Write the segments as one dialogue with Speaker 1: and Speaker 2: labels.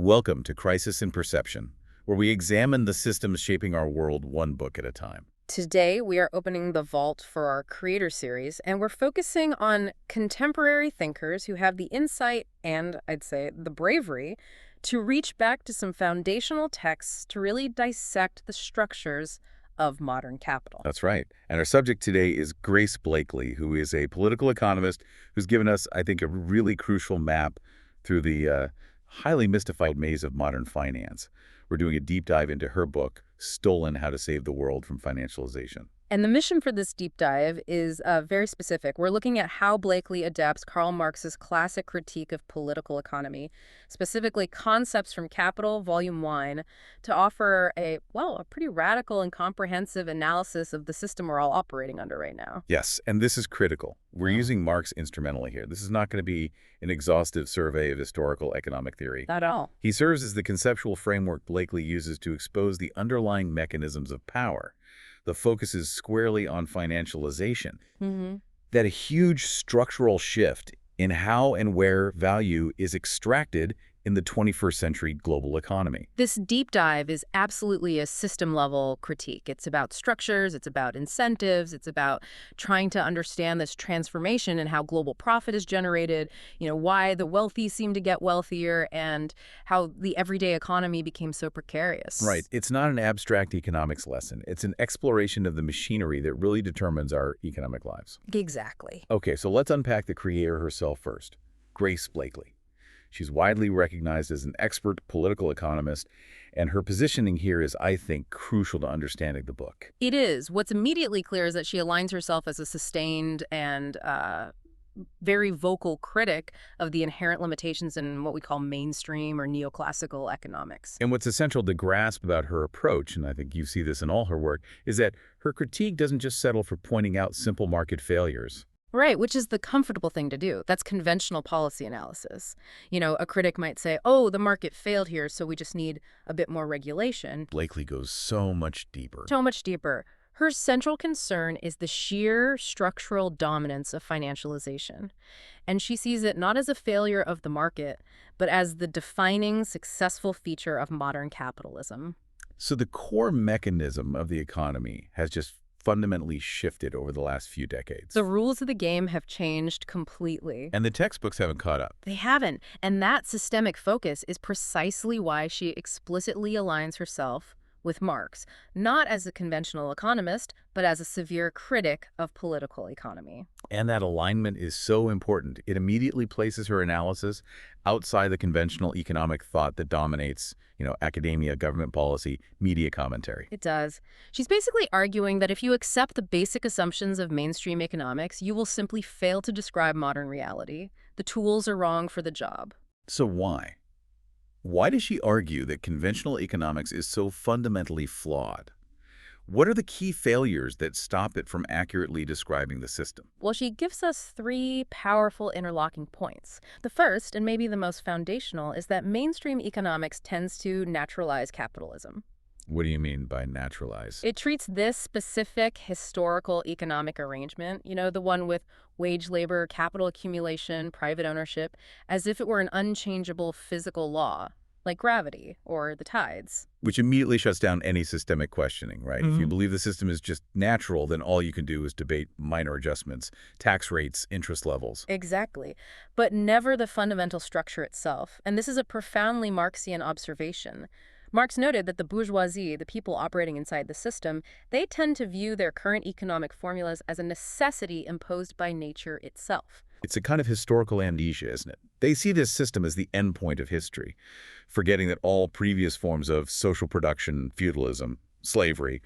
Speaker 1: Welcome to Crisis in Perception, where we examine the systems shaping our world one book at a time.
Speaker 2: Today, we are opening the vault for our Creator series, and we're focusing on contemporary thinkers who have the insight and, I'd say, the bravery to reach back to some foundational texts to really dissect the structures of modern capital.
Speaker 1: That's right. And our subject today is Grace Blakeley, who is a political economist who's given us, I think, a really crucial map through the highly mystified maze of modern finance. We're doing a deep dive into her book, Stolen: How to Save the World from Financialization.
Speaker 2: And the mission for this deep dive is very specific. We're looking at how Blakeley adapts Karl Marx's classic critique of political economy, specifically Concepts from Capital, Volume 1, to offer a pretty radical and comprehensive analysis of the system we're all operating under right now.
Speaker 1: Yes, and this is critical. We're using Marx instrumentally here. This is not going to be an exhaustive survey of historical economic theory.
Speaker 2: Not at all.
Speaker 1: He serves as the conceptual framework Blakeley uses to expose the underlying mechanisms of power. The focus is squarely on financialization. That a huge structural shift in how and where value is extracted in the 21st century global economy.
Speaker 2: This deep dive is absolutely a system-level critique. It's about structures, it's about incentives, it's about trying to understand this transformation and how global profit is generated, why the wealthy seem to get wealthier, and how the everyday economy became so precarious.
Speaker 1: Right. It's not an abstract economics lesson. It's an exploration of the machinery that really determines our economic lives.
Speaker 2: Exactly.
Speaker 1: Okay, so let's unpack the creator herself first, Grace Blakeley. She's widely recognized as an expert political economist, and her positioning here is, I think, crucial to understanding the book.
Speaker 2: It is. What's immediately clear is that she aligns herself as a sustained and very vocal critic of the inherent limitations in what we call mainstream or neoclassical economics.
Speaker 1: And what's essential to grasp about her approach, and I think you see this in all her work, is that her critique doesn't just settle for pointing out simple market failures.
Speaker 2: Right, which is the comfortable thing to do. That's conventional policy analysis. A critic might say, oh, the market failed here, so we just need a bit more regulation.
Speaker 1: Blakeley goes so much deeper.
Speaker 2: So much deeper. Her central concern is the sheer structural dominance of financialization. And she sees it not as a failure of the market, but as the defining successful feature of modern capitalism.
Speaker 1: So the core mechanism of the economy has just fundamentally shifted over the last few decades.
Speaker 2: The rules of the game have changed completely.
Speaker 1: And the textbooks haven't caught up.
Speaker 2: They haven't. And that systemic focus is precisely why she explicitly aligns herself with Marx, not as a conventional economist, but as a severe critic of political economy.
Speaker 1: And that alignment is so important. It immediately places her analysis outside the conventional economic thought that dominates, academia, government policy, media commentary.
Speaker 2: It does. She's basically arguing that if you accept the basic assumptions of mainstream economics, you will simply fail to describe modern reality. The tools are wrong for the job.
Speaker 1: So why? Why does she argue that conventional economics is so fundamentally flawed? What are the key failures that stop it from accurately describing the system?
Speaker 2: Well, she gives us three powerful interlocking points. The first, and maybe the most foundational, is that mainstream economics tends to naturalize capitalism.
Speaker 1: What do you mean by naturalize?
Speaker 2: It treats this specific historical economic arrangement, the one with wage labor, capital accumulation, private ownership, as if it were an unchangeable physical law, like gravity or the tides.
Speaker 1: Which immediately shuts down any systemic questioning, right? If you believe the system is just natural, then all you can do is debate minor adjustments, tax rates, interest levels.
Speaker 2: Exactly. But never the fundamental structure itself. And this is a profoundly Marxian observation. Marx noted that the bourgeoisie, the people operating inside the system, they tend to view their current economic formulas as a necessity imposed by nature itself.
Speaker 1: It's a kind of historical amnesia, isn't it? They see this system as the endpoint of history, forgetting that all previous forms of social production, feudalism, slavery,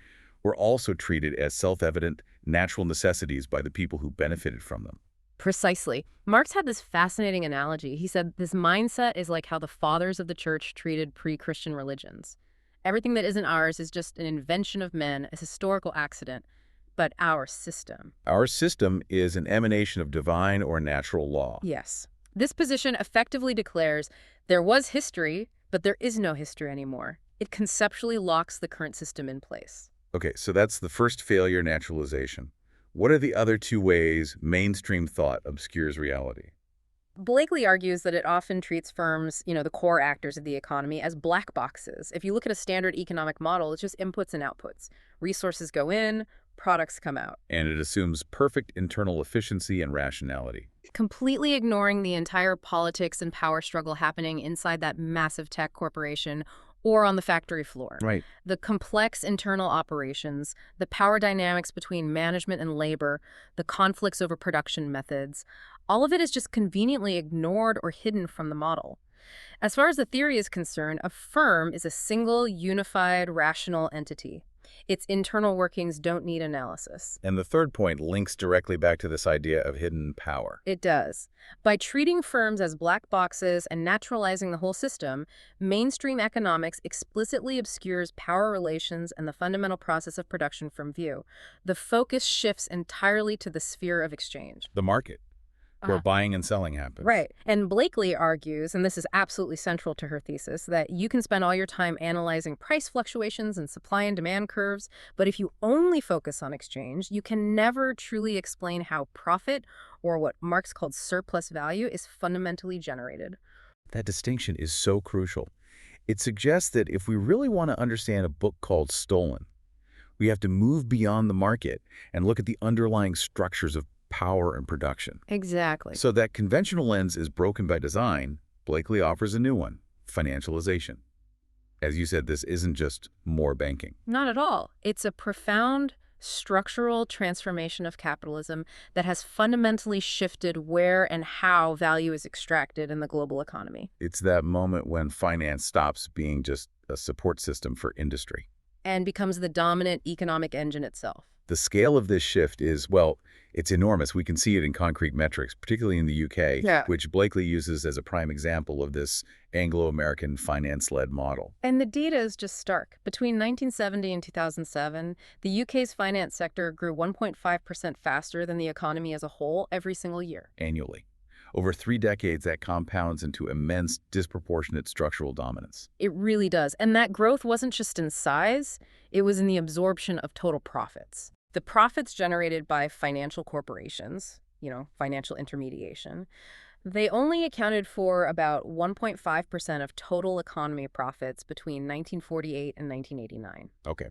Speaker 1: were also treated as self-evident natural necessities by the people who benefited from them.
Speaker 2: Precisely. Marx had this fascinating analogy. He said this mindset is like how the fathers of the church treated pre-Christian religions. Everything that isn't ours is just an invention of men, a historical accident. But our system.
Speaker 1: Our system is an emanation of divine or natural law.
Speaker 2: Yes. This position effectively declares there was history, but there is no history anymore. It conceptually locks the current system in place.
Speaker 1: Okay, so that's the first failure, naturalization. What are the other two ways mainstream thought obscures reality?
Speaker 2: Blakely argues that it often treats firms, the core actors of the economy, as black boxes. If you look at a standard economic model, it's just inputs and outputs. Resources go in, products come out.
Speaker 1: And it assumes perfect internal efficiency and rationality.
Speaker 2: Completely ignoring the entire politics and power struggle happening inside that massive tech corporation or on the factory floor.
Speaker 1: Right.
Speaker 2: The complex internal operations, the power dynamics between management and labor, the conflicts over production methods, all of it is just conveniently ignored or hidden from the model. As far as the theory is concerned, a firm is a single, unified, rational entity. Its internal workings don't need analysis.
Speaker 1: And the third point links directly back to this idea of hidden power.
Speaker 2: It does. By treating firms as black boxes and naturalizing the whole system, mainstream economics explicitly obscures power relations and the fundamental process of production from view. The focus shifts entirely to the sphere of exchange.
Speaker 1: The market, where buying and selling happens.
Speaker 2: Right. And Blakely argues, and this is absolutely central to her thesis, that you can spend all your time analyzing price fluctuations and supply and demand curves, but if you only focus on exchange, you can never truly explain how profit, or what Marx called surplus value, is fundamentally generated.
Speaker 1: That distinction is so crucial. It suggests that if we really want to understand a book called Stolen, we have to move beyond the market and look at the underlying structures of power and production.
Speaker 2: Exactly.
Speaker 1: So that conventional lens is broken by design. Blakely offers a new one, financialization. As you said, this isn't just more banking.
Speaker 2: Not at all. It's a profound structural transformation of capitalism that has fundamentally shifted where and how value is extracted in the global economy.
Speaker 1: It's that moment when finance stops being just a support system for industry
Speaker 2: And becomes the dominant economic engine itself.
Speaker 1: The scale of this shift is, well, it's enormous. We can see it in concrete metrics, particularly in the UK, which Blakely uses as a prime example of this Anglo-American finance-led model.
Speaker 2: And the data is just stark. Between 1970 and 2007, the UK's finance sector grew 1.5% faster than the economy as a whole every single year.
Speaker 1: Annually. Over 3 decades, that compounds into immense, disproportionate structural dominance.
Speaker 2: It really does. And that growth wasn't just in size, it was in the absorption of total profits. The profits generated by financial corporations, financial intermediation, they only accounted for about 1.5% of total economy profits between 1948 and 1989.
Speaker 1: Okay.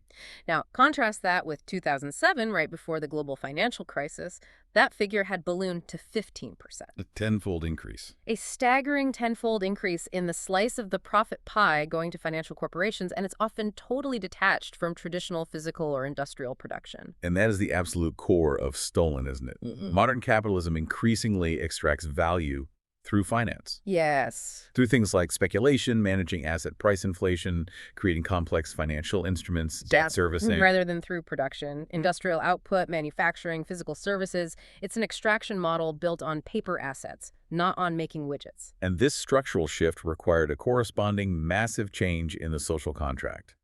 Speaker 2: Now, contrast that with 2007, right before the global financial crisis, that figure had ballooned to 15%.
Speaker 1: A tenfold increase.
Speaker 2: A staggering tenfold increase in the slice of the profit pie going to financial corporations, and it's often totally detached from traditional physical or industrial production.
Speaker 1: And that is the absolute core of Stolen, isn't it? Modern capitalism increasingly extracts value through finance.
Speaker 2: Yes.
Speaker 1: Through things like speculation, managing asset price inflation, creating complex financial instruments, debt servicing.
Speaker 2: Rather than through production, industrial output, manufacturing, physical services, it's an extraction model built on paper assets, not on making widgets.
Speaker 1: And this structural shift required a corresponding massive change in the social contract.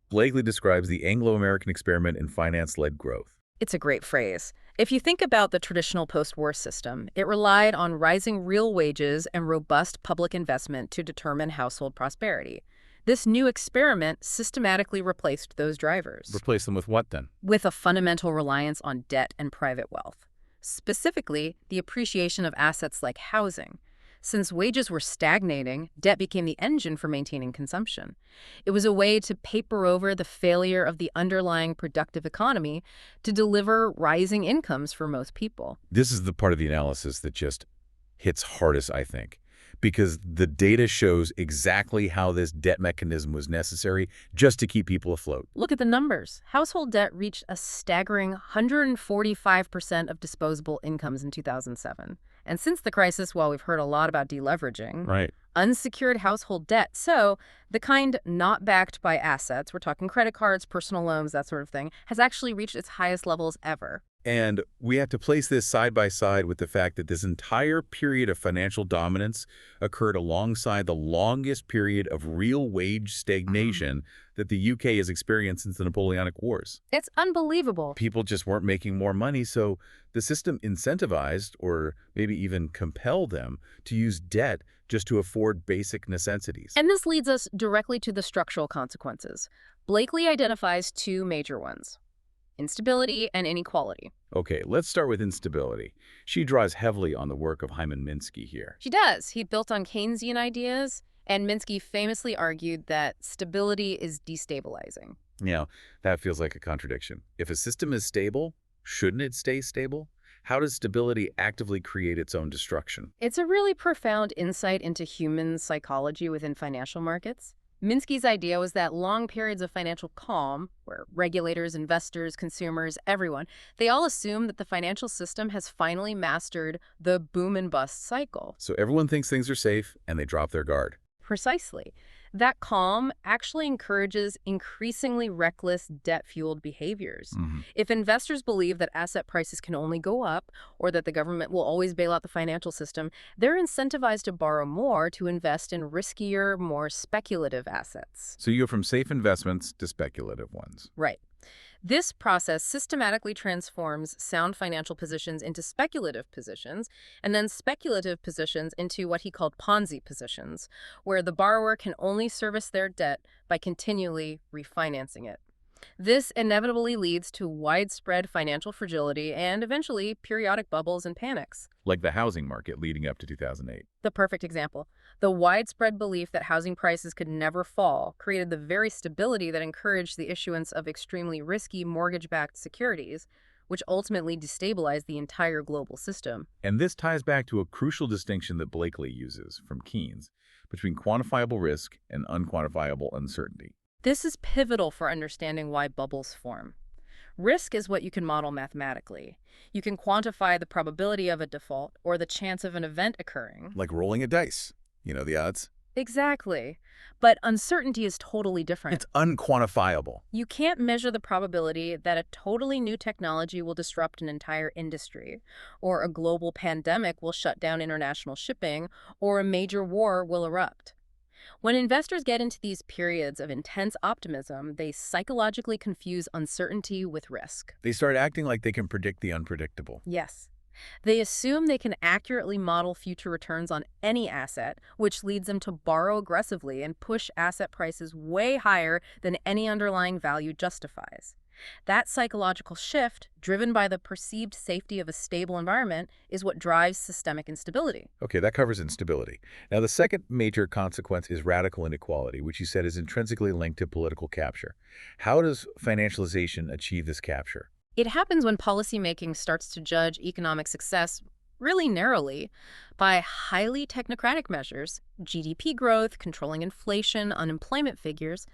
Speaker 1: Blakely describes the Anglo-American experiment in finance-led growth.
Speaker 2: It's a great phrase. If you think about the traditional post-war system, it relied on rising real wages and robust public investment to determine household prosperity. This new experiment systematically replaced those drivers.
Speaker 1: Replace them with what then?
Speaker 2: With a fundamental reliance on debt and private wealth. Specifically, the appreciation of assets like housing. Since wages were stagnating, debt became the engine for maintaining consumption. It was a way to paper over the failure of the underlying productive economy to deliver rising incomes for most people.
Speaker 1: This is the part of the analysis that just hits hardest, I think, because the data shows exactly how this debt mechanism was necessary just to keep people afloat.
Speaker 2: Look at the numbers. Household debt reached a staggering 145% of disposable incomes in 2007. And since the crisis, while we've heard a lot about deleveraging, unsecured household debt, so the kind not backed by assets, we're talking credit cards, personal loans, that sort of thing, has actually reached its highest levels ever.
Speaker 1: And we have to place this side by side with the fact that this entire period of financial dominance occurred alongside the longest period of real wage stagnation that the UK has experienced since the Napoleonic Wars.
Speaker 2: It's unbelievable.
Speaker 1: People just weren't making more money, so the system incentivized or maybe even compelled them to use debt just to afford basic necessities.
Speaker 2: And this leads us directly to the structural consequences. Blakely identifies two major ones: instability and inequality.
Speaker 1: Okay, let's start with instability. She draws heavily on the work of Hyman Minsky here.
Speaker 2: She does. He built on Keynesian ideas, and Minsky famously argued that stability is destabilizing.
Speaker 1: Now, that feels like a contradiction. If a system is stable, shouldn't it stay stable? How does stability actively create its own destruction?
Speaker 2: It's a really profound insight into human psychology within financial markets. Minsky's idea was that long periods of financial calm, where regulators, investors, consumers, everyone, they all assume that the financial system has finally mastered the boom and bust cycle.
Speaker 1: So everyone thinks things are safe, and they drop their guard.
Speaker 2: Precisely. That calm actually encourages increasingly reckless, debt-fueled behaviors. If investors believe that asset prices can only go up or that the government will always bail out the financial system, they're incentivized to borrow more to invest in riskier, more speculative assets.
Speaker 1: So you go from safe investments to speculative ones.
Speaker 2: Right. This process systematically transforms sound financial positions into speculative positions, and then speculative positions into what he called Ponzi positions, where the borrower can only service their debt by continually refinancing it. This inevitably leads to widespread financial fragility and eventually periodic bubbles and panics.
Speaker 1: Like the housing market leading up to 2008.
Speaker 2: The perfect example. The widespread belief that housing prices could never fall created the very stability that encouraged the issuance of extremely risky mortgage-backed securities, which ultimately destabilized the entire global system.
Speaker 1: And this ties back to a crucial distinction that Blakeley uses from Keynes between quantifiable risk and unquantifiable uncertainty.
Speaker 2: This is pivotal for understanding why bubbles form. Risk is what you can model mathematically. You can quantify the probability of a default or the chance of an event occurring.
Speaker 1: Like rolling a dice. You know the odds?
Speaker 2: Exactly. But uncertainty is totally different.
Speaker 1: It's unquantifiable.
Speaker 2: You can't measure the probability that a totally new technology will disrupt an entire industry, or a global pandemic will shut down international shipping, or a major war will erupt. When investors get into these periods of intense optimism, they psychologically confuse uncertainty with risk.
Speaker 1: They start acting like they can predict the unpredictable.
Speaker 2: Yes. They assume they can accurately model future returns on any asset, which leads them to borrow aggressively and push asset prices way higher than any underlying value justifies. That psychological shift, driven by the perceived safety of a stable environment, is what drives systemic instability.
Speaker 1: Okay, that covers instability. Now, the second major consequence is radical inequality, which you said is intrinsically linked to political capture. How does financialization achieve this capture?
Speaker 2: It happens when policymaking starts to judge economic success really narrowly by highly technocratic measures, GDP growth, controlling inflation, unemployment figures.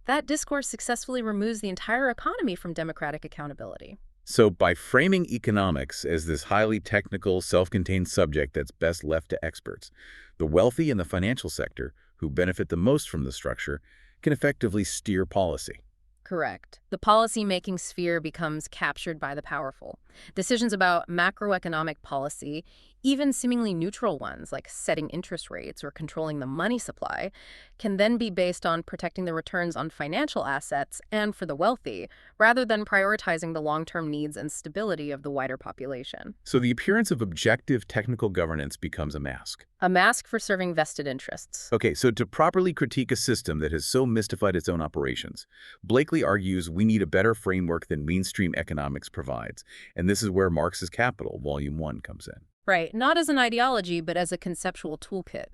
Speaker 2: That discourse successfully removes the entire economy from democratic accountability.
Speaker 1: So by framing economics as this highly technical, self-contained subject that's best left to experts, the wealthy in the financial sector, who benefit the most from the structure, can effectively steer policy.
Speaker 2: Correct. The policy-making sphere becomes captured by the powerful. Decisions about macroeconomic policy, even seemingly neutral ones like setting interest rates or controlling the money supply, can then be based on protecting the returns on financial assets and for the wealthy, rather than prioritizing the long-term needs and stability of the wider population.
Speaker 1: So the appearance of objective technical governance becomes a mask.
Speaker 2: A mask for serving vested interests.
Speaker 1: Okay, so to properly critique a system that has so mystified its own operations, Blakeley argues we need a better framework than mainstream economics provides, and this is where Marx's Capital, Volume 1, comes in.
Speaker 2: Right, not as an ideology, but as a conceptual toolkit.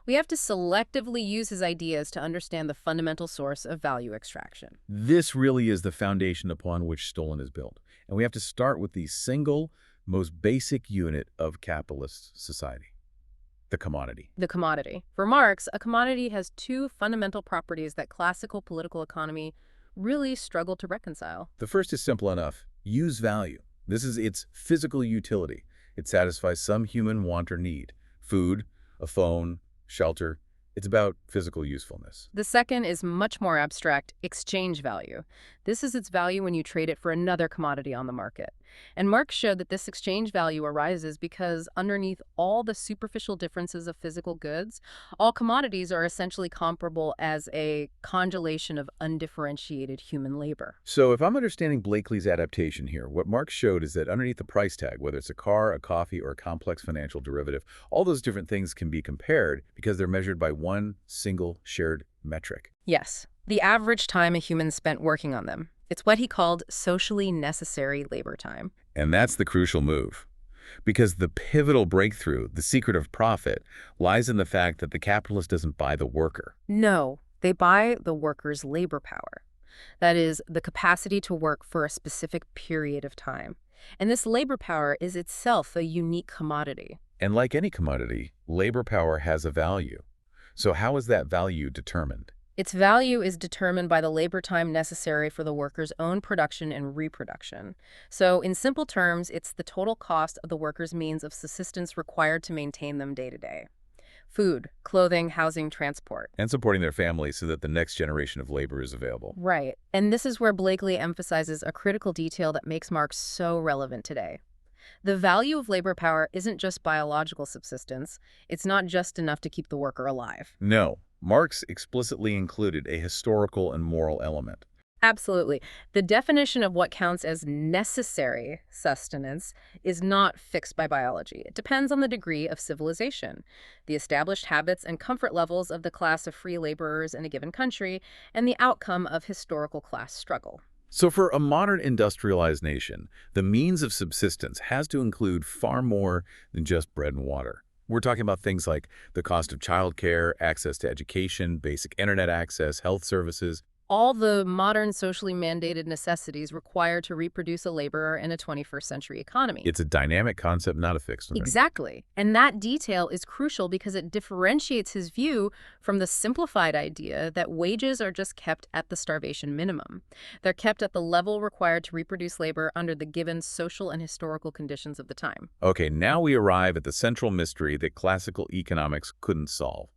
Speaker 2: We have to selectively use his ideas to understand the fundamental source of value extraction.
Speaker 1: This really is the foundation upon which Stolen is built, and we have to start with the single, most basic unit of capitalist society: the commodity.
Speaker 2: The commodity. For Marx, a commodity has two fundamental properties that classical political economy really struggled to reconcile.
Speaker 1: The first is simple enough: use value. This is its physical utility. It satisfies some human want or need: food, a phone, shelter. It's about physical usefulness.
Speaker 2: The second is much more abstract: exchange value. This is its value when you trade it for another commodity on the market. And Marx showed that this exchange value arises because underneath all the superficial differences of physical goods, all commodities are essentially comparable as a congelation of undifferentiated human labor.
Speaker 1: So if I'm understanding Blakeley's adaptation here, what Marx showed is that underneath the price tag, whether it's a car, a coffee, or a complex financial derivative, all those different things can be compared because they're measured by one single shared metric.
Speaker 2: Yes, the average time a human spent working on them. It's what he called socially necessary labor time.
Speaker 1: And that's the crucial move. Because the pivotal breakthrough, the secret of profit, lies in the fact that the capitalist doesn't buy the worker.
Speaker 2: No, they buy the worker's labor power. That is, the capacity to work for a specific period of time. And this labor power is itself a unique commodity.
Speaker 1: And like any commodity, labor power has a value. So how is that value determined?
Speaker 2: Its value is determined by the labor time necessary for the worker's own production and reproduction. So, in simple terms, it's the total cost of the worker's means of subsistence required to maintain them day to day. Food, clothing, housing, transport.
Speaker 1: And supporting their families so that the next generation of labor is available.
Speaker 2: Right. And this is where Blakeley emphasizes a critical detail that makes Marx so relevant today. The value of labor power isn't just biological subsistence. It's not just enough to keep the worker alive.
Speaker 1: No, Marx explicitly included a historical and moral element.
Speaker 2: Absolutely. The definition of what counts as necessary sustenance is not fixed by biology. It depends on the degree of civilization, the established habits and comfort levels of the class of free laborers in a given country, and the outcome of historical class struggle.
Speaker 1: So for a modern industrialized nation, the means of subsistence has to include far more than just bread and water. We're talking about things like the cost of childcare, access to education, basic internet access, health services.
Speaker 2: All the modern socially mandated necessities required to reproduce a laborer in a 21st century economy.
Speaker 1: It's a dynamic concept, not a fixed one.
Speaker 2: Exactly. And that detail is crucial because it differentiates his view from the simplified idea that wages are just kept at the starvation minimum. They're kept at the level required to reproduce labor under the given social and historical conditions of the time.
Speaker 1: Okay, now we arrive at the central mystery that classical economics couldn't solve: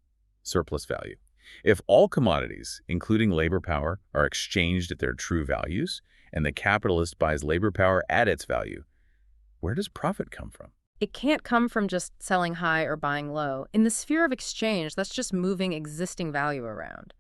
Speaker 1: surplus value. If all commodities, including labor power, are exchanged at their true values, and the capitalist buys labor power at its value, where does profit come from?
Speaker 2: It can't come from just selling high or buying low. In the sphere of exchange, that's just moving existing value around.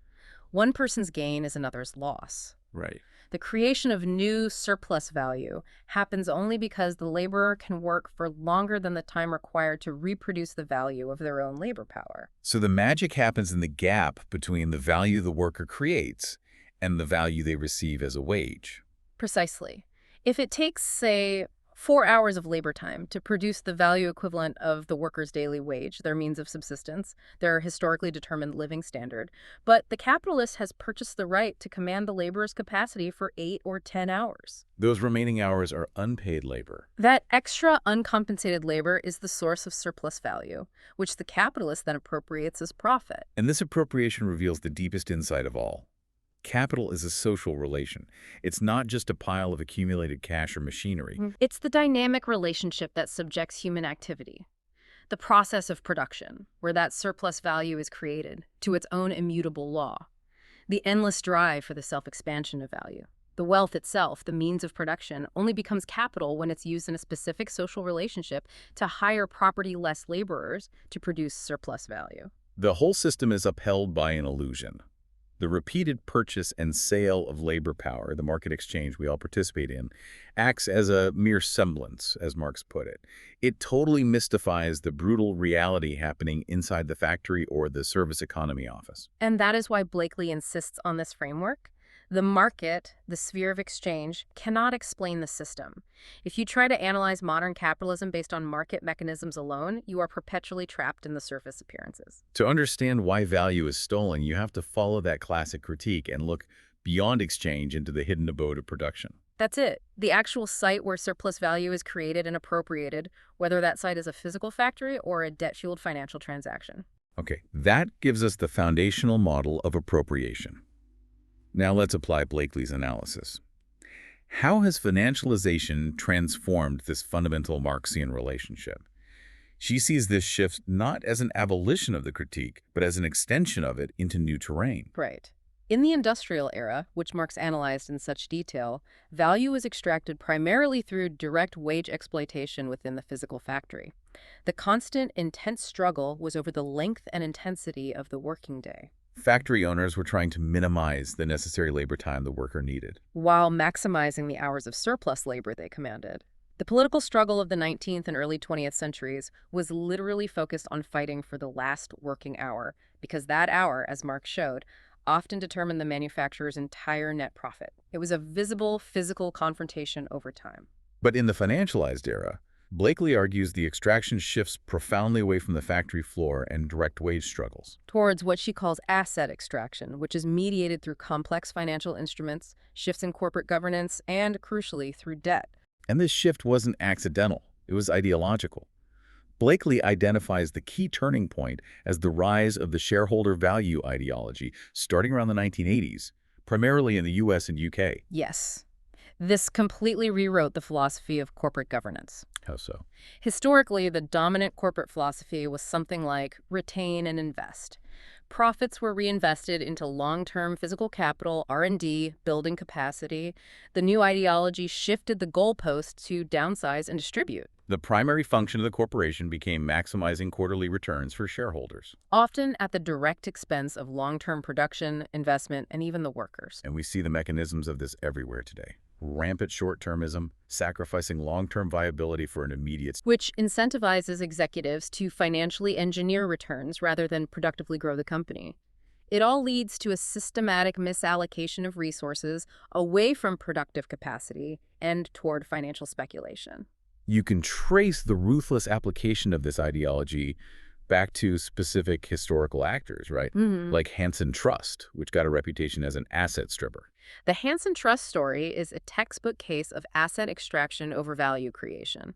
Speaker 2: One person's gain is another's loss.
Speaker 1: Right.
Speaker 2: The creation of new surplus value happens only because the laborer can work for longer than the time required to reproduce the value of their own labor power.
Speaker 1: So the magic happens in the gap between the value the worker creates and the value they receive as a wage.
Speaker 2: Precisely. If it takes, say, 4 hours of labor time to produce the value equivalent of the worker's daily wage, their means of subsistence, their historically determined living standard, but the capitalist has purchased the right to command the laborer's capacity for 8 or 10 hours.
Speaker 1: Those remaining hours are unpaid labor.
Speaker 2: That extra uncompensated labor is the source of surplus value, which the capitalist then appropriates as profit.
Speaker 1: And this appropriation reveals the deepest insight of all. Capital is a social relation. It's not just a pile of accumulated cash or machinery.
Speaker 2: It's the dynamic relationship that subjects human activity, the process of production, where that surplus value is created, to its own immutable law, the endless drive for the self-expansion of value. The wealth itself, the means of production, only becomes capital when it's used in a specific social relationship to hire property-less laborers to produce surplus value.
Speaker 1: The whole system is upheld by an illusion. The repeated purchase and sale of labor power, the market exchange we all participate in, acts as a mere semblance, as Marx put it. It totally mystifies the brutal reality happening inside the factory or the service economy office.
Speaker 2: And that is why Blakeley insists on this framework. The market, the sphere of exchange, cannot explain the system. If you try to analyze modern capitalism based on market mechanisms alone, you are perpetually trapped in the surface appearances.
Speaker 1: To understand why value is stolen, you have to follow that classic critique and look beyond exchange into the hidden abode of production.
Speaker 2: That's it. The actual site where surplus value is created and appropriated, whether that site is a physical factory or a debt-fueled financial transaction.
Speaker 1: Okay, that gives us the foundational model of appropriation. Now let's apply Blakeley's analysis. How has financialization transformed this fundamental Marxian relationship? She sees this shift not as an abolition of the critique, but as an extension of it into new terrain.
Speaker 2: Right. In the industrial era, which Marx analyzed in such detail, value was extracted primarily through direct wage exploitation within the physical factory. The constant, intense struggle was over the length and intensity of the working day.
Speaker 1: Factory owners were trying to minimize the necessary labor time the worker needed,
Speaker 2: while maximizing the hours of surplus labor they commanded. The political struggle of the 19th and early 20th centuries was literally focused on fighting for the last working hour, because that hour, as Marx showed, often determined the manufacturer's entire net profit. It was a visible, physical confrontation over time.
Speaker 1: But in the financialized era, Blakely argues the extraction shifts profoundly away from the factory floor and direct wage struggles.
Speaker 2: Towards what she calls asset extraction, which is mediated through complex financial instruments, shifts in corporate governance, and, crucially, through debt.
Speaker 1: And this shift wasn't accidental. It was ideological. Blakely identifies the key turning point as the rise of the shareholder value ideology starting around the 1980s, primarily in the US and UK.
Speaker 2: Yes. This completely rewrote the philosophy of corporate governance.
Speaker 1: How so?
Speaker 2: Historically, the dominant corporate philosophy was something like retain and invest. Profits were reinvested into long-term physical capital, R&D, building capacity. The new ideology shifted the goalpost to downsize and distribute.
Speaker 1: The primary function of the corporation became maximizing quarterly returns for shareholders.
Speaker 2: Often at the direct expense of long-term production, investment, and even the workers.
Speaker 1: And we see the mechanisms of this everywhere today. Rampant short-termism, sacrificing long-term viability for an immediate...
Speaker 2: Which incentivizes executives to financially engineer returns rather than productively grow the company. It all leads to a systematic misallocation of resources away from productive capacity and toward financial speculation.
Speaker 1: You can trace the ruthless application of this ideology back to specific historical actors, right? Like Hansen Trust, which got a reputation as an asset stripper.
Speaker 2: The Hansen Trust story is a textbook case of asset extraction over value creation.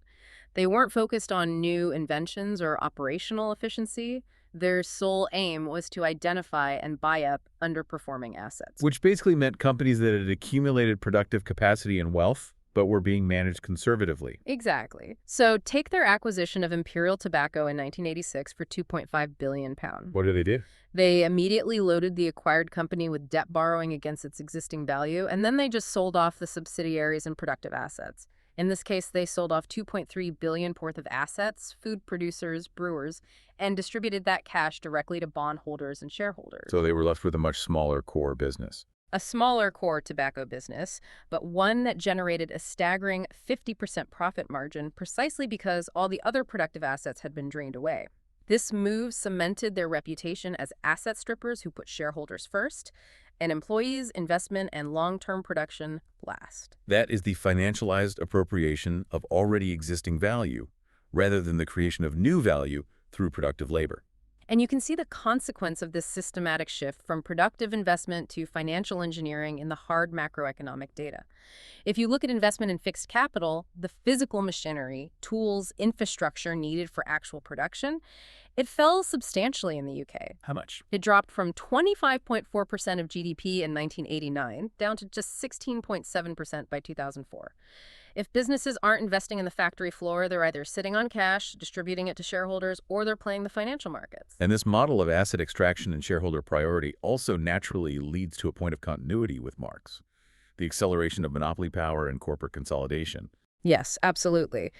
Speaker 2: They weren't focused on new inventions or operational efficiency. Their sole aim was to identify and buy up underperforming assets.
Speaker 1: Which basically meant companies that had accumulated productive capacity and wealth, but were being managed conservatively.
Speaker 2: Exactly. So take their acquisition of Imperial Tobacco in 1986 for £2.5 billion.
Speaker 1: What do they do?
Speaker 2: They immediately loaded the acquired company with debt borrowing against its existing value, and then they just sold off the subsidiaries and productive assets. In this case, they sold off $2.3 billion worth of assets, food producers, brewers, and distributed that cash directly to bondholders and shareholders.
Speaker 1: So they were left with a much smaller core business.
Speaker 2: A smaller core tobacco business, but one that generated a staggering 50% profit margin precisely because all the other productive assets had been drained away. This move cemented their reputation as asset strippers who put shareholders first and employees, investment, and long-term production last.
Speaker 1: That is the financialized appropriation of already existing value, rather than the creation of new value through productive labor.
Speaker 2: And you can see the consequence of this systematic shift from productive investment to financial engineering in the hard macroeconomic data. If you look at investment in fixed capital, the physical machinery, tools, infrastructure needed for actual production, it fell substantially in the UK.
Speaker 1: How much?
Speaker 2: It dropped from 25.4% of GDP in 1989 down to just 16.7% by 2004. If businesses aren't investing in the factory floor, they're either sitting on cash, distributing it to shareholders, or they're playing the financial markets.
Speaker 1: And this model of asset extraction and shareholder priority also naturally leads to a point of continuity with Marx, the acceleration of monopoly power and corporate consolidation.
Speaker 2: Yes, absolutely.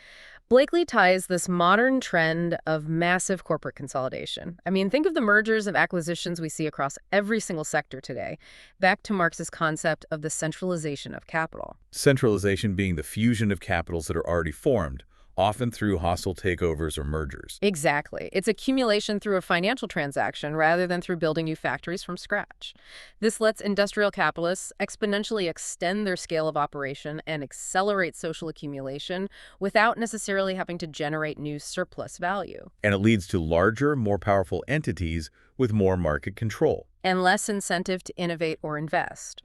Speaker 2: Blakely ties this modern trend of massive corporate consolidation. I mean, think of the mergers and acquisitions we see across every single sector today, back to Marx's concept of the centralization of capital.
Speaker 1: Centralization being the fusion of capitals that are already formed, often through hostile takeovers or mergers.
Speaker 2: Exactly. It's accumulation through a financial transaction rather than through building new factories from scratch. This lets industrial capitalists exponentially extend their scale of operation and accelerate social accumulation without necessarily having to generate new surplus value.
Speaker 1: And it leads to larger, more powerful entities with more market control.
Speaker 2: And less incentive to innovate or invest.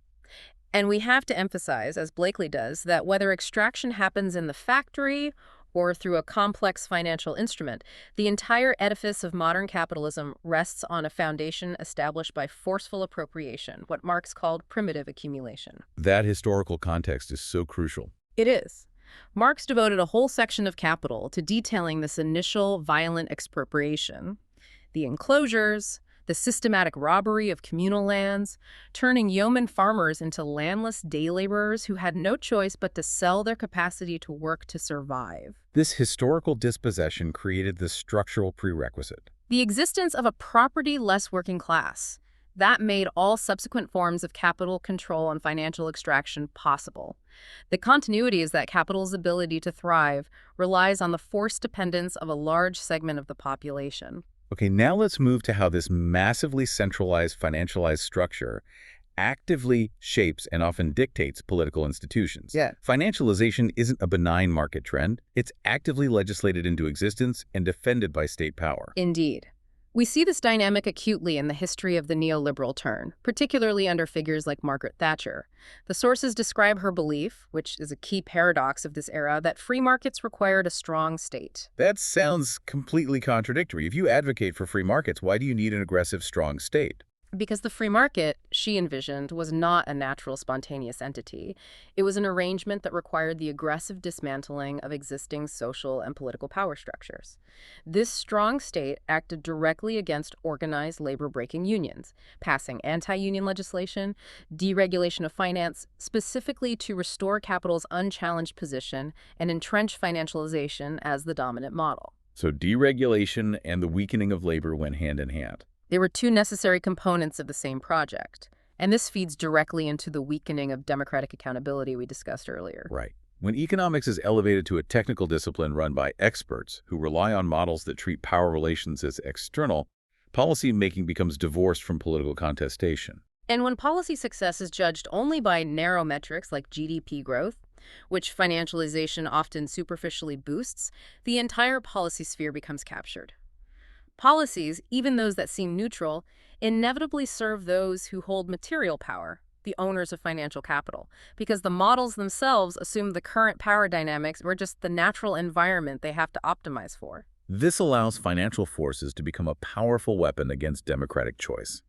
Speaker 2: And we have to emphasize, as Blakely does, that whether extraction happens in the factory or through a complex financial instrument, the entire edifice of modern capitalism rests on a foundation established by forceful appropriation, what Marx called primitive accumulation.
Speaker 1: That historical context is so crucial.
Speaker 2: It is. Marx devoted a whole section of Capital to detailing this initial violent expropriation, the enclosures, the systematic robbery of communal lands, turning yeoman farmers into landless day laborers who had no choice but to sell their capacity to work to survive.
Speaker 1: This historical dispossession created the structural prerequisite.
Speaker 2: The existence of a property-less working class. That made all subsequent forms of capital control and financial extraction possible. The continuity is that capital's ability to thrive relies on the forced dependence of a large segment of the population.
Speaker 1: Okay, now let's move to how this massively centralized, financialized structure actively shapes and often dictates political institutions.
Speaker 2: Yeah.
Speaker 1: Financialization isn't a benign market trend. It's actively legislated into existence and defended by state power.
Speaker 2: Indeed. We see this dynamic acutely in the history of the neoliberal turn, particularly under figures like Margaret Thatcher. The sources describe her belief, which is a key paradox of this era, that free markets required a strong state.
Speaker 1: That sounds completely contradictory. If you advocate for free markets, why do you need an aggressive, strong state?
Speaker 2: Because the free market, she envisioned, was not a natural, spontaneous entity. It was an arrangement that required the aggressive dismantling of existing social and political power structures. This strong state acted directly against organized labor-breaking unions, passing anti-union legislation, deregulation of finance, specifically to restore capital's unchallenged position and entrench financialization as the dominant model.
Speaker 1: So deregulation and the weakening of labor went hand in hand.
Speaker 2: They were two necessary components of the same project, and this feeds directly into the weakening of democratic accountability we discussed earlier.
Speaker 1: Right. When economics is elevated to a technical discipline run by experts who rely on models that treat power relations as external, policy making becomes divorced from political contestation.
Speaker 2: And when policy success is judged only by narrow metrics like GDP growth, which financialization often superficially boosts, the entire policy sphere becomes captured. Policies, even those that seem neutral, inevitably serve those who hold material power, the owners of financial capital, because the models themselves assume the current power dynamics were just the natural environment they have to optimize for.
Speaker 1: This allows financial forces to become a powerful weapon against democratic choice.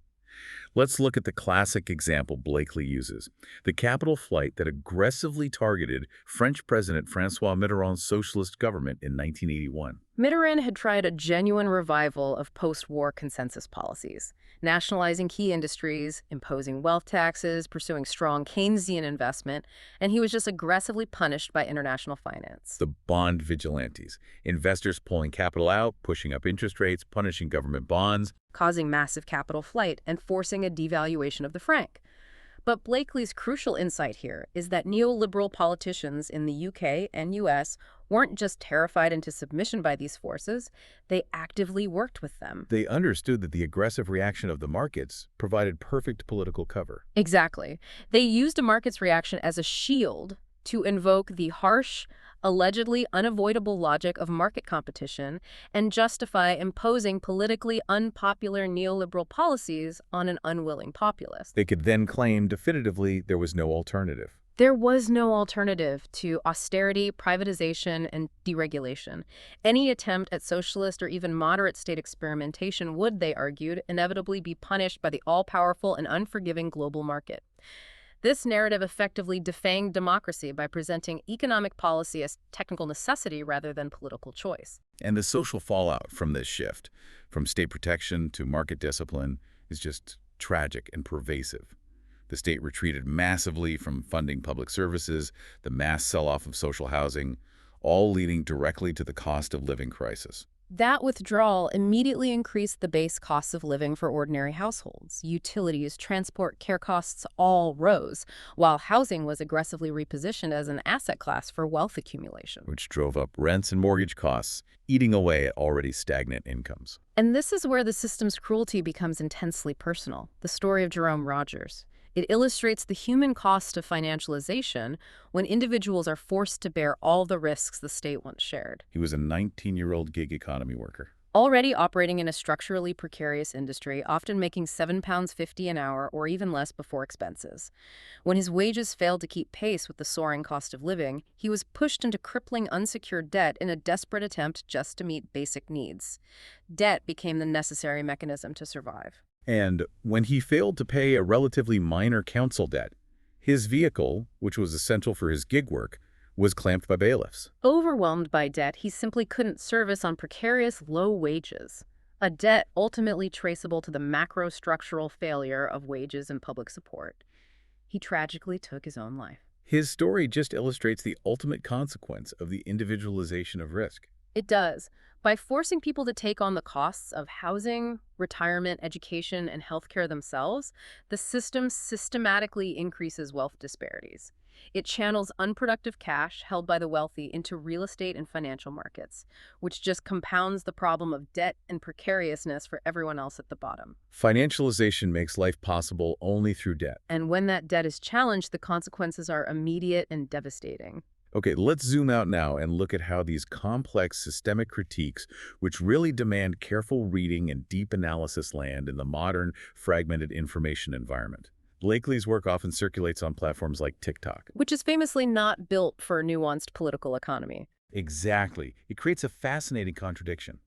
Speaker 1: Let's look at the classic example Blakeley uses, the capital flight that aggressively targeted French President François Mitterrand's socialist government in 1981.
Speaker 2: Mitterrand had tried a genuine revival of post-war consensus policies, nationalizing key industries, imposing wealth taxes, pursuing strong Keynesian investment, and he was just aggressively punished by international finance.
Speaker 1: The bond vigilantes, investors pulling capital out, pushing up interest rates, punishing government bonds,
Speaker 2: causing massive capital flight and forcing a devaluation of the franc. But Blakeley's crucial insight here is that neoliberal politicians in the UK and US weren't just terrified into submission by these forces, they actively worked with them.
Speaker 1: They understood that the aggressive reaction of the markets provided perfect political cover.
Speaker 2: Exactly. They used a market's reaction as a shield to invoke the harsh, allegedly unavoidable logic of market competition and justify imposing politically unpopular neoliberal policies on an unwilling populace.
Speaker 1: They could then claim definitively there was no alternative.
Speaker 2: There was no alternative to austerity, privatization, and deregulation. Any attempt at socialist or even moderate state experimentation would, they argued, inevitably be punished by the all-powerful and unforgiving global market. This narrative effectively defanged democracy by presenting economic policy as technical necessity rather than political choice.
Speaker 1: And the social fallout from this shift, from state protection to market discipline, is just tragic and pervasive. The state retreated massively from funding public services, the mass sell-off of social housing, all leading directly to the cost of living crisis.
Speaker 2: That withdrawal immediately increased the base costs of living for ordinary households. Utilities, transport, care costs all rose, while housing was aggressively repositioned as an asset class for wealth accumulation.
Speaker 1: Which drove up rents and mortgage costs, eating away at already stagnant incomes.
Speaker 2: And this is where the system's cruelty becomes intensely personal, the story of Jerome Rogers. It illustrates the human cost of financialization when individuals are forced to bear all the risks the state once shared.
Speaker 1: He was a 19-year-old gig economy worker,
Speaker 2: already operating in a structurally precarious industry, often making £7.50 an hour or even less before expenses. When his wages failed to keep pace with the soaring cost of living, he was pushed into crippling unsecured debt in a desperate attempt just to meet basic needs. Debt became the necessary mechanism to survive.
Speaker 1: And when he failed to pay a relatively minor council debt, his vehicle, which was essential for his gig work, was clamped by bailiffs.
Speaker 2: Overwhelmed by debt he simply couldn't service on precarious low wages, a debt ultimately traceable to the macro-structural failure of wages and public support. He tragically took his own life.
Speaker 1: His story just illustrates the ultimate consequence of the individualization of risk.
Speaker 2: It does. By forcing people to take on the costs of housing, retirement, education, and healthcare themselves, the system systematically increases wealth disparities. It channels unproductive cash held by the wealthy into real estate and financial markets, which just compounds the problem of debt and precariousness for everyone else at the bottom.
Speaker 1: Financialization makes life possible only through debt.
Speaker 2: And when that debt is challenged, the consequences are immediate and devastating.
Speaker 1: Okay, let's zoom out now and look at how these complex systemic critiques, which really demand careful reading and deep analysis, land in the modern, fragmented information environment. Blakeley's work often circulates on platforms like TikTok.
Speaker 2: Which is famously not built for a nuanced political economy.
Speaker 1: Exactly. It creates a fascinating contradiction.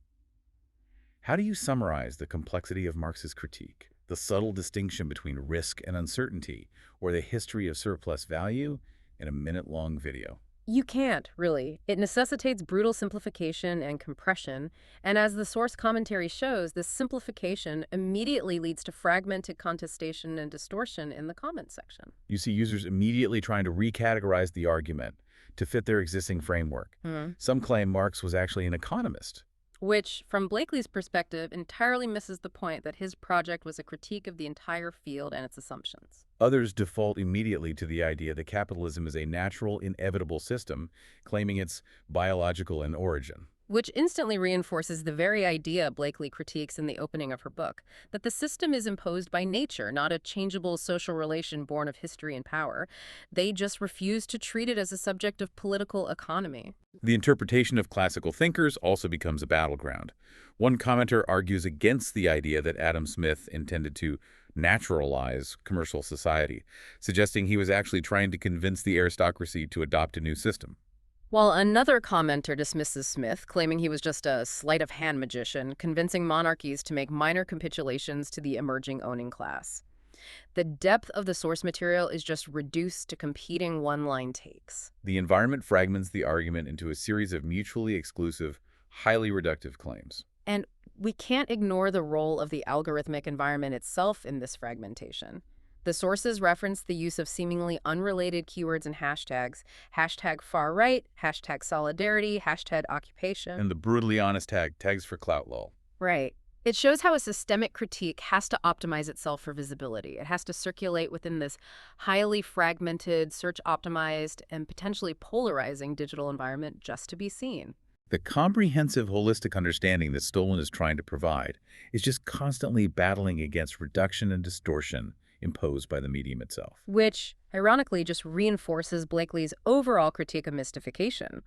Speaker 1: How do you summarize the complexity of Marx's critique, the subtle distinction between risk and uncertainty, or the history of surplus value in a minute-long video?
Speaker 2: You can't, really. It necessitates brutal simplification and compression, and as the source commentary shows, this simplification immediately leads to fragmented contestation and distortion in the comment section.
Speaker 1: You see users immediately trying to recategorize the argument to fit their existing framework. Some claim Marx was actually an economist.
Speaker 2: Which, from Blakeley's perspective, entirely misses the point that his project was a critique of the entire field and its assumptions.
Speaker 1: Others default immediately to the idea that capitalism is a natural, inevitable system, claiming it's biological in origin.
Speaker 2: Which instantly reinforces the very idea Blakeley critiques in the opening of her book, that the system is imposed by nature, not a changeable social relation born of history and power. They just refuse to treat it as a subject of political economy.
Speaker 1: The interpretation of classical thinkers also becomes a battleground. One commenter argues against the idea that Adam Smith intended to naturalize commercial society, suggesting he was actually trying to convince the aristocracy to adopt a new system.
Speaker 2: While another commenter dismisses Smith, claiming he was just a sleight-of-hand magician, convincing monarchies to make minor capitulations to the emerging owning class. The depth of the source material is just reduced to competing one-line takes.
Speaker 1: The environment fragments the argument into a series of mutually exclusive, highly reductive claims.
Speaker 2: And we can't ignore the role of the algorithmic environment itself in this fragmentation. The sources reference the use of seemingly unrelated keywords and hashtags, hashtag far right, hashtag solidarity, hashtag occupation.
Speaker 1: And the brutally honest tags for clout lol.
Speaker 2: Right. It shows how a systemic critique has to optimize itself for visibility. It has to circulate within this highly fragmented, search-optimized, and potentially polarizing digital environment just to be seen.
Speaker 1: The comprehensive, holistic understanding that Stolen is trying to provide is just constantly battling against reduction and distortion imposed by the medium itself.
Speaker 2: Which, ironically, just reinforces Blakeley's overall critique of mystification.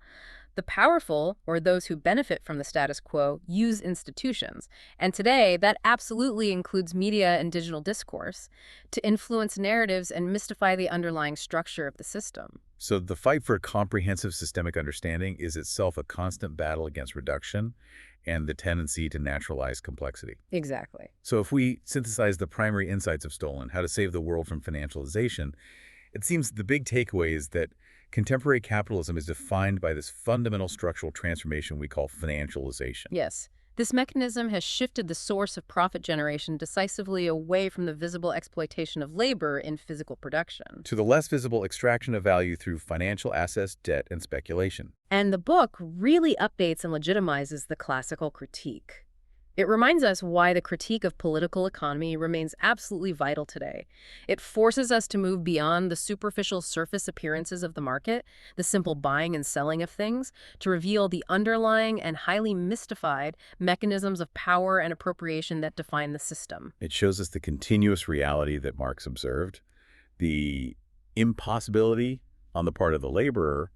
Speaker 2: The powerful, or those who benefit from the status quo, use institutions. And today, that absolutely includes media and digital discourse, to influence narratives and mystify the underlying structure of the system.
Speaker 1: So the fight for comprehensive systemic understanding is itself a constant battle against reduction and the tendency to naturalize complexity.
Speaker 2: Exactly.
Speaker 1: So if we synthesize the primary insights of Stolen, how to save the world from financialization, it seems the big takeaway is that contemporary capitalism is defined by this fundamental structural transformation we call financialization.
Speaker 2: Yes. This mechanism has shifted the source of profit generation decisively away from the visible exploitation of labor in physical production
Speaker 1: to the less visible extraction of value through financial assets, debt, and speculation.
Speaker 2: And the book really updates and legitimizes the classical critique. It reminds us why the critique of political economy remains absolutely vital today. It forces us to move beyond the superficial surface appearances of the market, the simple buying and selling of things, to reveal the underlying and highly mystified mechanisms of power and appropriation that define the system.
Speaker 1: It shows us the continuous reality that Marx observed, the impossibility on the part of the laborer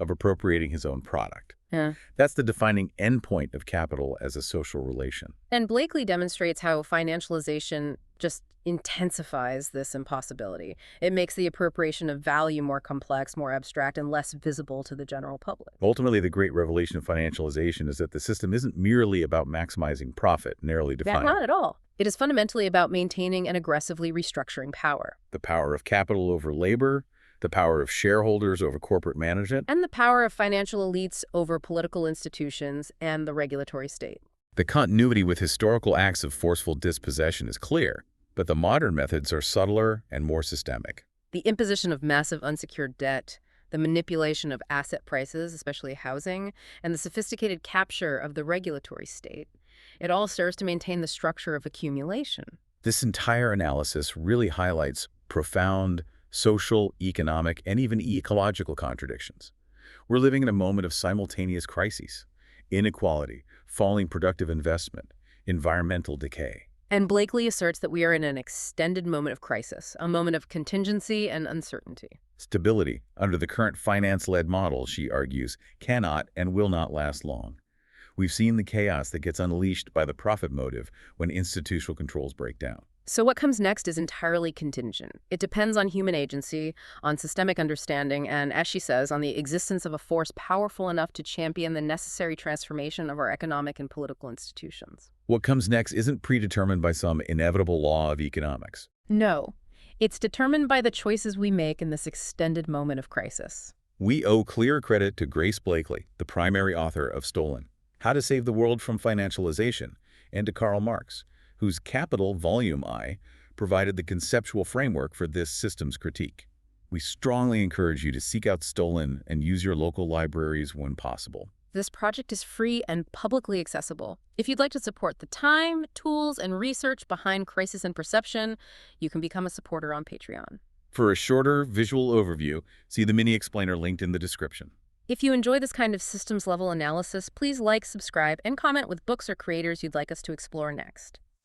Speaker 1: of appropriating his own product.
Speaker 2: Yeah.
Speaker 1: That's the defining endpoint of capital as a social relation.
Speaker 2: And Blakeley demonstrates how financialization just intensifies this impossibility. It makes the appropriation of value more complex, more abstract, and less visible to the general public.
Speaker 1: Ultimately, the great revelation of financialization is that the system isn't merely about maximizing profit, narrowly defined.
Speaker 2: Not at all. It is fundamentally about maintaining and aggressively restructuring power.
Speaker 1: The power of capital over labor, the power of shareholders over corporate management,
Speaker 2: and the power of financial elites over political institutions and the regulatory state.
Speaker 1: The continuity with historical acts of forceful dispossession is clear, but the modern methods are subtler and more systemic.
Speaker 2: The imposition of massive unsecured debt, the manipulation of asset prices, especially housing, and the sophisticated capture of the regulatory state. It all serves to maintain the structure of accumulation.
Speaker 1: This entire analysis really highlights profound social, economic, and even ecological contradictions. We're living in a moment of simultaneous crises: inequality, falling productive investment, environmental decay.
Speaker 2: And Blakely asserts that we are in an extended moment of crisis, a moment of contingency and uncertainty.
Speaker 1: Stability, under the current finance-led model, she argues, cannot and will not last long. We've seen the chaos that gets unleashed by the profit motive when institutional controls break down.
Speaker 2: So what comes next is entirely contingent. It depends on human agency, on systemic understanding, and, as she says, on the existence of a force powerful enough to champion the necessary transformation of our economic and political institutions.
Speaker 1: What comes next isn't predetermined by some inevitable law of economics.
Speaker 2: No, it's determined by the choices we make in this extended moment of crisis.
Speaker 1: We owe clear credit to Grace Blakeley, the primary author of Stolen: How to Save the World from Financialization, and to Karl Marx, whose Capital Volume I provided the conceptual framework for this systems critique. We strongly encourage you to seek out Stolen and use your local libraries when possible.
Speaker 2: This project is free and publicly accessible. If you'd like to support the time, tools, and research behind Crisis and Perception, you can become a supporter on Patreon.
Speaker 1: For a shorter visual overview, see the mini explainer linked in the description.
Speaker 2: If you enjoy this kind of systems-level analysis, please like, subscribe, and comment with books or creators you'd like us to explore next.